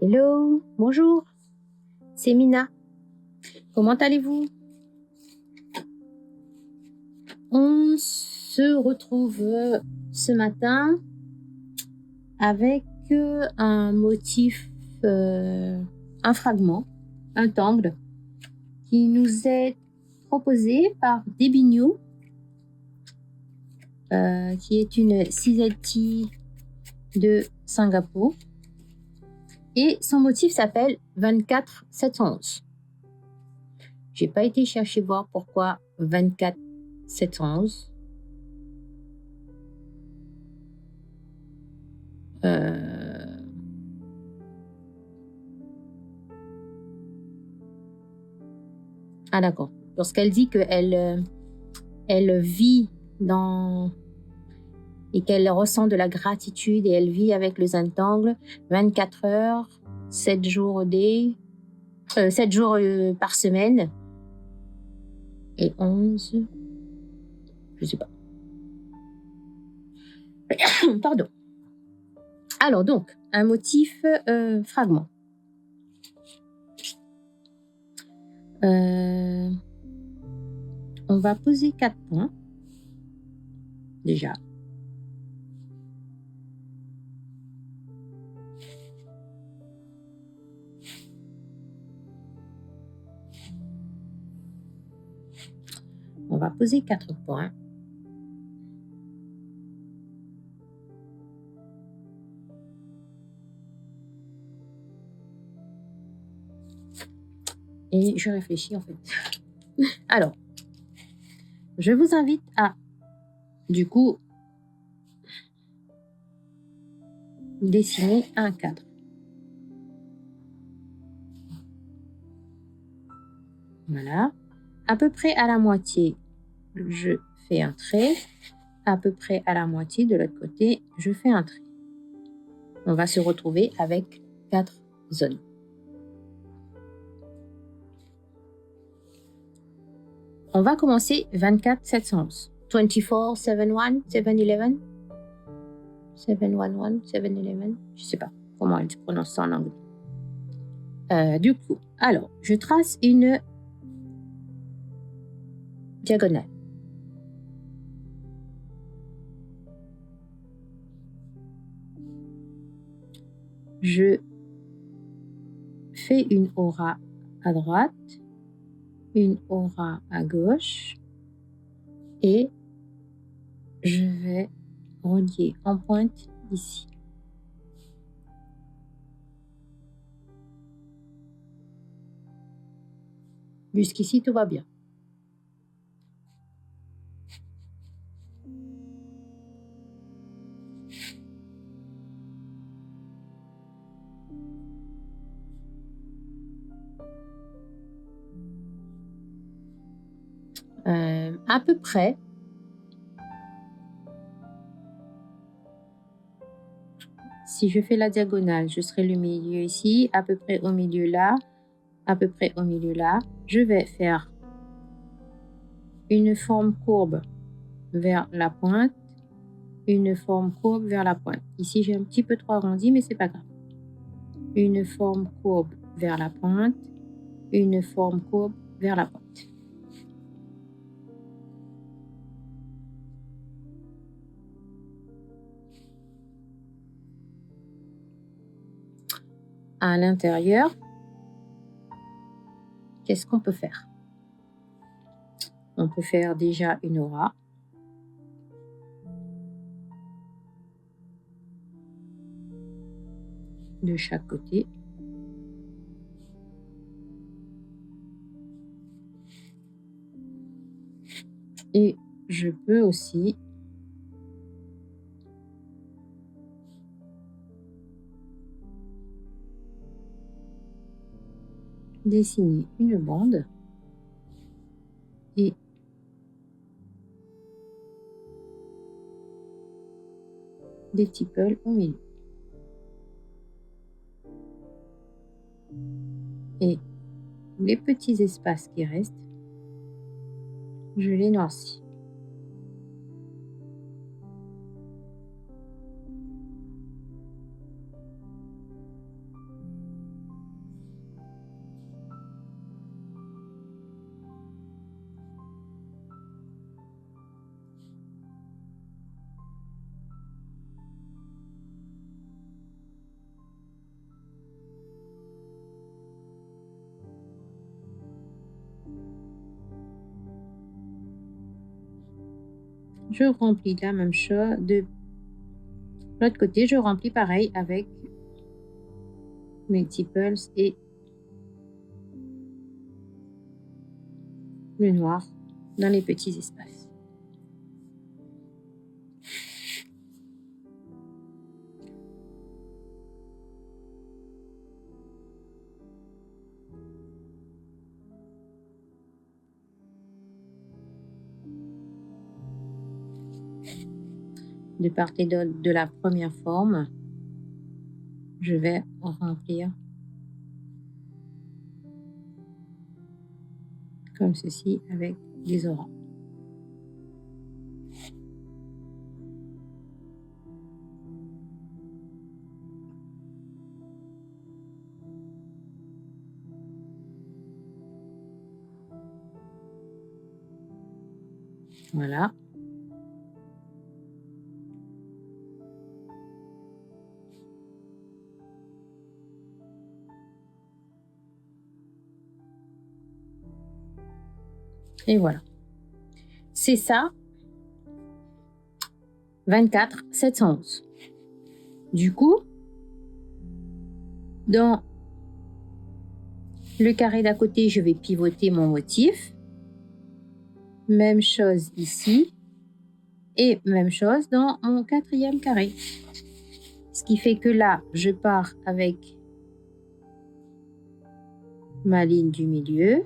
Hello, bonjour, c'est Mina. Comment allez-vous? On se retrouve ce matin avec un motif, un fragment, un tangle qui nous est proposé par Debinyu, qui est une CZT de Singapour. Et son motif s'appelle 24711. J'ai pas été chercher voir pourquoi 24711. Ah d'accord. Lorsqu'elle dit qu'elle elle vit dans et qu'elle ressent de la gratitude et elle vit avec le Zentangle 24 heures, 7 jours par semaine et 11, je sais pas. Pardon. Alors donc, un motif fragment. On va poser 4 points déjà. On va poser 4 points. Et je réfléchis en fait. Alors, je vous invite à, du coup, dessiner un cadre. Voilà. À peu près à la moitié, je fais un trait. À peu près à la moitié de l'autre côté, je fais un trait. On va se retrouver avec 4 zones. On va commencer 24 711. 24 71 711 711 711. Je sais pas comment elle prononce ça en anglais. Du coup, alors, je trace une diagonale. Je fais une aura à droite, une aura à gauche et je vais relier en pointe ici. Jusqu'ici, tout va bien. À peu près, si je fais la diagonale, je serai le milieu ici, à peu près au milieu là, à peu près au milieu là. Je vais faire une forme courbe vers la pointe, une forme courbe vers la pointe. Ici, j'ai un petit peu trop arrondi, mais c'est pas grave. Une forme courbe vers la pointe, une forme courbe vers la pointe. À l'intérieur, qu'est-ce qu'on peut faire? On peut faire déjà une aura. De chaque côté. Et je peux aussi dessiner une bande et des tipples au milieu. Et les petits espaces qui restent, je les noircis. je remplis la même chose de l'autre côté. Je remplis pareil avec multiples et le noir dans les petits espaces. De part et d'autre de la première forme, je vais remplir comme ceci avec des auras. Voilà. Et voilà. C'est ça, 24 711. Du coup, dans le carré d'à côté, je vais pivoter mon motif. Même chose ici. Et même chose dans mon quatrième carré. Ce qui fait que là, je pars avec ma ligne du milieu.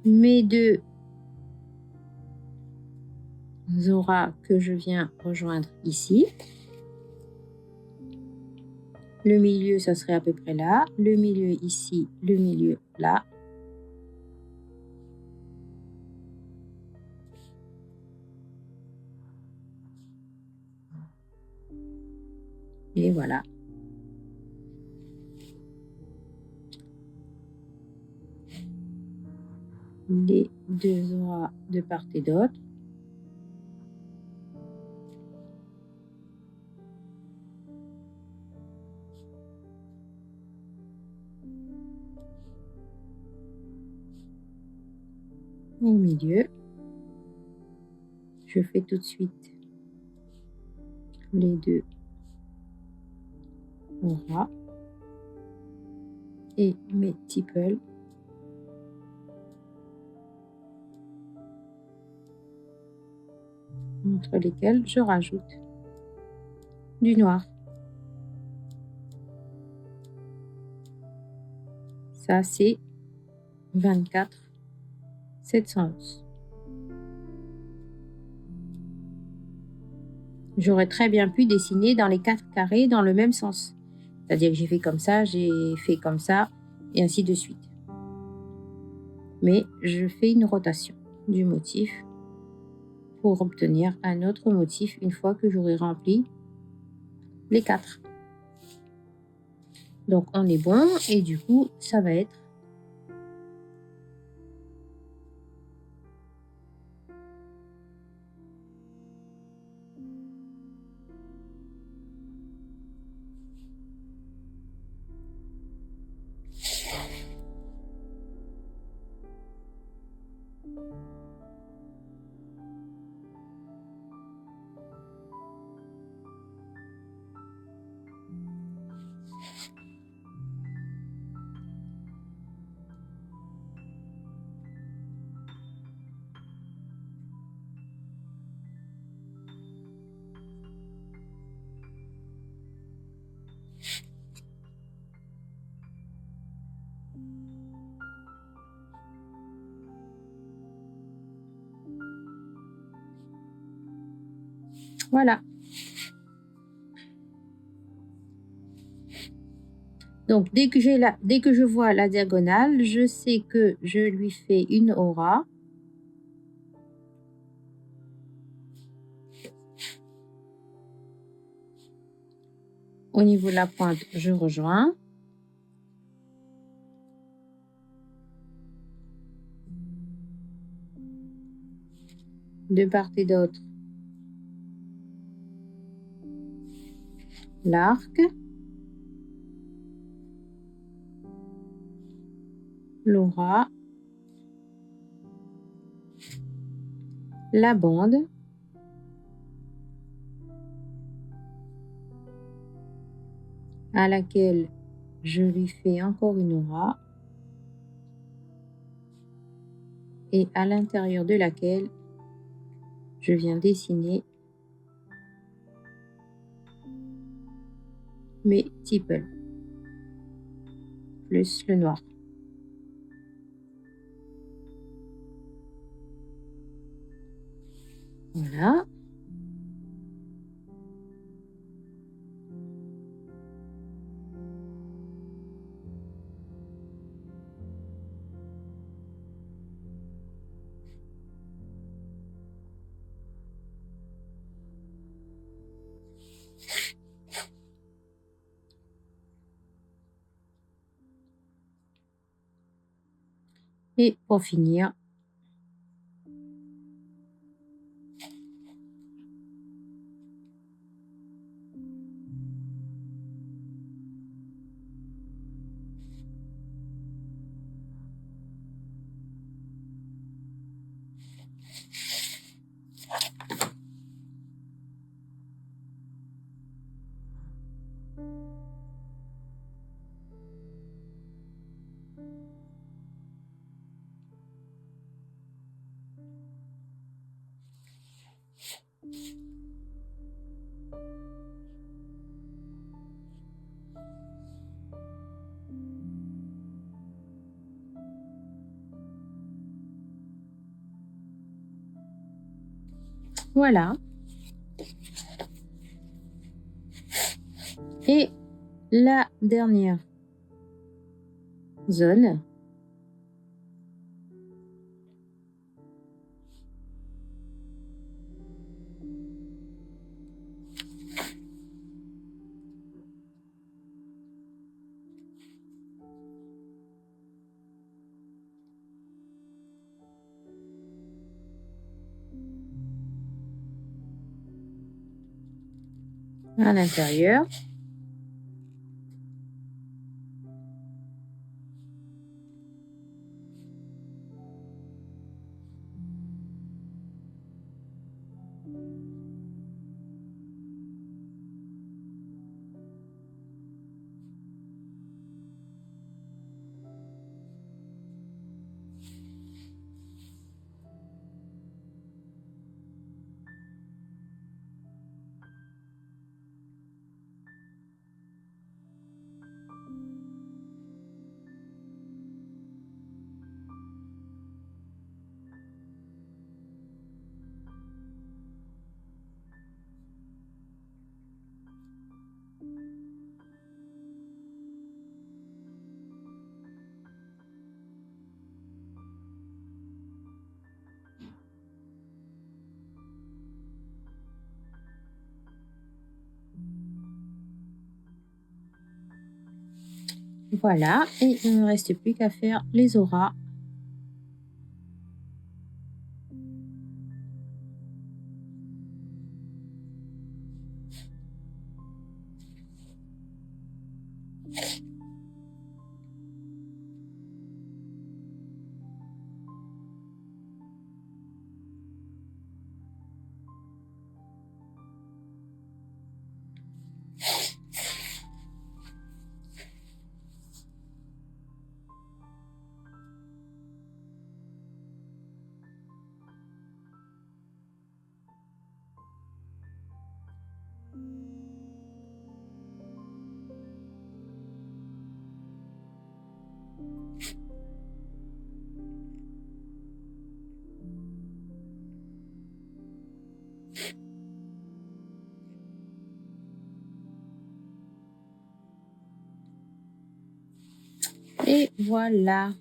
Mes deux auras que je viens rejoindre ici. Le milieu, ça serait à peu près là. Le milieu ici, le milieu là. Et voilà. Les deux auras de part et d'autre. Au milieu, je fais tout de suite les deux auras et mes tipples entre lesquels je rajoute du noir. Ça, c'est 24 711. J'aurais très bien pu dessiner dans les 4 carrés dans le même sens. C'est-à-dire que j'ai fait comme ça, j'ai fait comme ça, et ainsi de suite. Mais je fais une rotation du motif pour obtenir un autre motif une fois que j'aurai rempli les 4. Donc, on est bon, et du coup, ça va être voilà. Donc, dès que je vois la diagonale, je sais que je lui fais une aura. Au niveau de la pointe, je rejoins. De part et d'autre, l'arc, l'aura la bande à laquelle je lui fais encore une aura et à l'intérieur de laquelle je viens dessiner mes tipples plus le noir. Voilà. Et pour finir, voilà. Et la dernière zone, à l'intérieur. Voilà, et il ne me reste plus qu'à faire les auras. Et voilà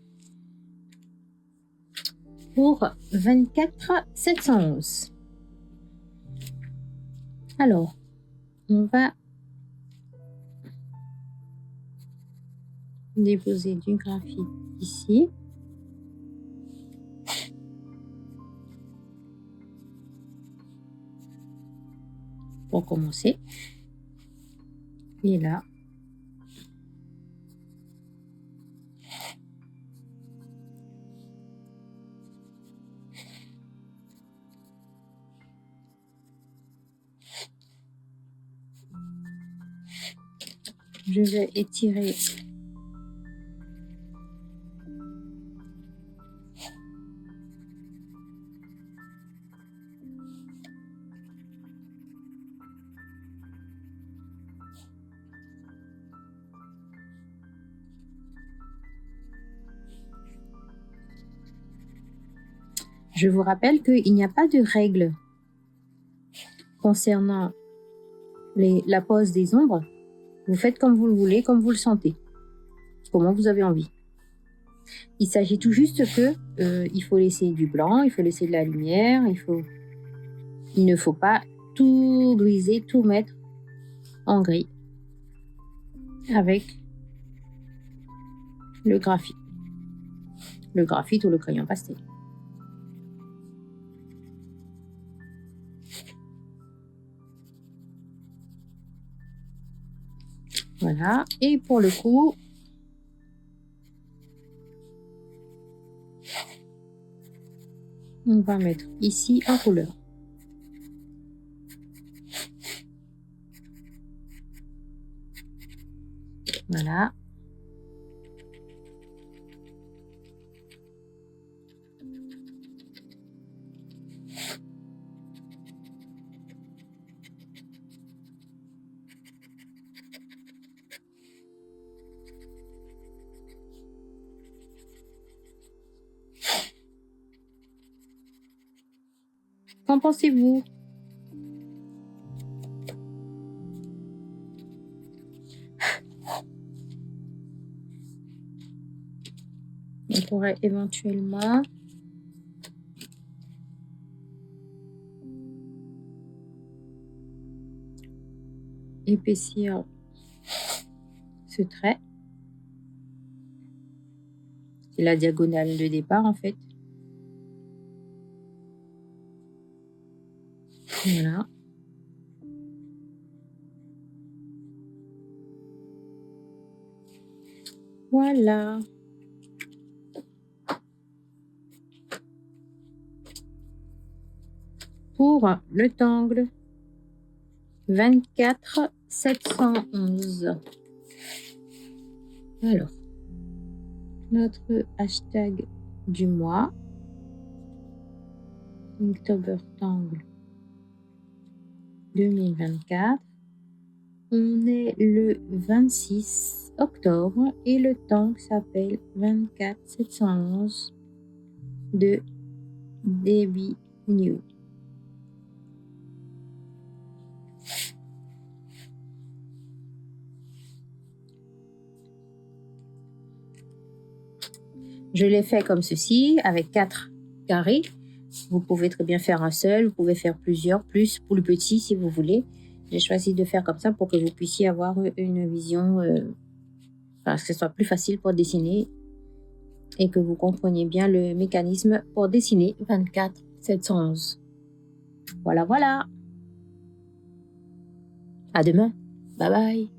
pour 24 711. Alors, on va déposer du graphite ici. Pour commencer. Et là. Je vais étirer Je vous rappelle qu'il n'y a pas de règle concernant la pose des ombres. Vous faites comme vous le voulez, comme vous le sentez, comment vous avez envie. Il s'agit tout juste que il faut laisser du blanc, il faut laisser de la lumière, il ne faut pas tout griser, tout mettre en gris avec le graphite ou le crayon pastel. Voilà, et pour le coup, on va mettre ici en couleur. Voilà. Qu'en pensez-vous? On pourrait éventuellement épaissir ce trait. C'est la diagonale de départ en fait. Voilà. Voilà. Pour le tangle 24 711. Alors, notre hashtag du mois, Inktober Tangle 2024. On est le 26 octobre et le tangle s'appelle 24 711 de Debbie New. Je l'ai fait comme ceci, avec 4 carrés. Vous pouvez très bien faire un seul, vous pouvez faire plusieurs, plus petit si vous voulez. J'ai choisi de faire comme ça pour que vous puissiez avoir une vision, que ce soit plus facile pour dessiner et que vous compreniez bien le mécanisme pour dessiner 24 711. Voilà, voilà. À demain. Bye bye.